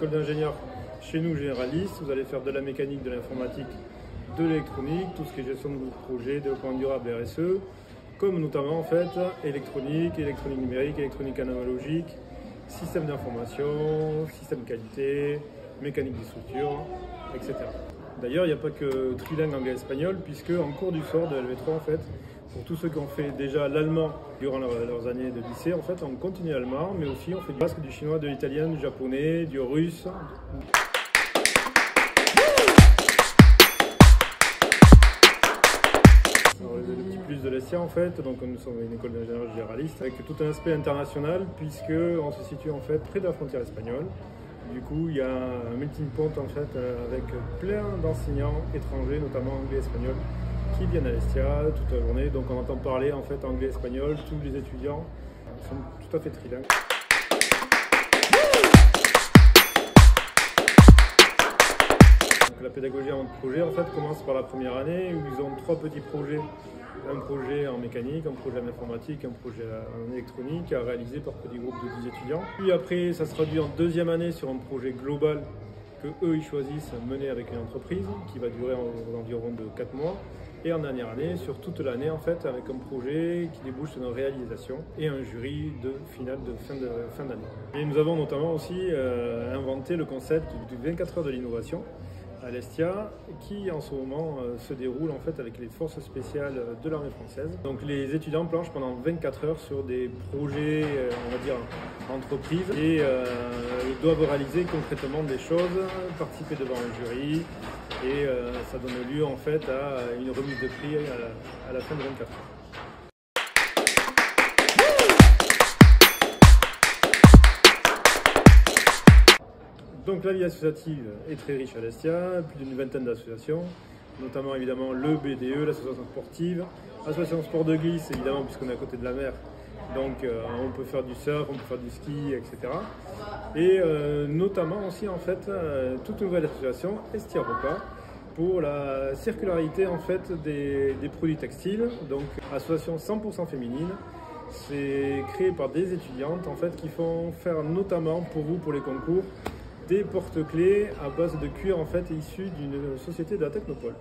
école d'ingénieur chez nous généraliste, vous allez faire de la mécanique, de l'informatique, de l'électronique, tout ce qui est gestion de projet, développement durable, RSE, comme notamment en fait électronique numérique, électronique analogique, système d'information, système qualité, mécanique des structures, etc. D'ailleurs, il n'y a pas que trilingue anglais-espagnol, puisque en cours du sort de LV3, en fait, pour tous ceux qui ont fait déjà l'allemand durant leurs années de lycée, en fait, on continue l'allemand, mais aussi on fait du basque, du chinois, de l'italien, du japonais, du russe. Le petit plus de l'ESTIA, en fait, donc nous sommes une école d'ingénieurs généralistes avec tout un aspect international, puisque on se situe en fait près de la frontière espagnole. Du coup, il y a un melting pot en fait avec plein d'enseignants étrangers, notamment anglais et espagnol, qui viennent à l'ESTIA toute la journée. Donc on entend parler en fait anglais et espagnol. Tous les étudiants sont tout à fait trilingues. Donc, la pédagogie en projet en fait commence par la première année où ils ont 3 petits projets. Un projet en mécanique, un projet en informatique, un projet en électronique à réaliser par petits groupes de 10 étudiants. Puis après, ça se traduit en deuxième année sur un projet global que eux ils choisissent mener avec une entreprise qui va durer environ de 4 mois. Et en dernière année, sur toute l'année en fait, avec un projet qui débouche sur une réalisation et un jury de finale de fin d'année. Et nous avons notamment aussi inventé le concept du 24 heures de l'innovation à l'ESTIA, qui en ce moment se déroule en fait avec les forces spéciales de l'armée française. Donc les étudiants planchent pendant 24 heures sur des projets, on va dire, entreprises et doivent réaliser concrètement des choses, participer devant un jury et ça donne lieu en fait à une remise de prix à la fin de 24 heures. Donc la vie associative est très riche à l'ESTIA, plus d'une vingtaine d'associations, notamment évidemment le BDE, l'association sportive, l'association sport de glisse évidemment puisqu'on est à côté de la mer, donc on peut faire du surf, on peut faire du ski, etc. Et notamment aussi en fait toute nouvelle association, ESTIA Repas, pour la circularité en fait des produits textiles, donc association 100% féminine. C'est créé par des étudiantes en fait qui font faire notamment pour vous, pour les concours, des porte-clés à base de cuir en fait issus d'une société de la Technopole.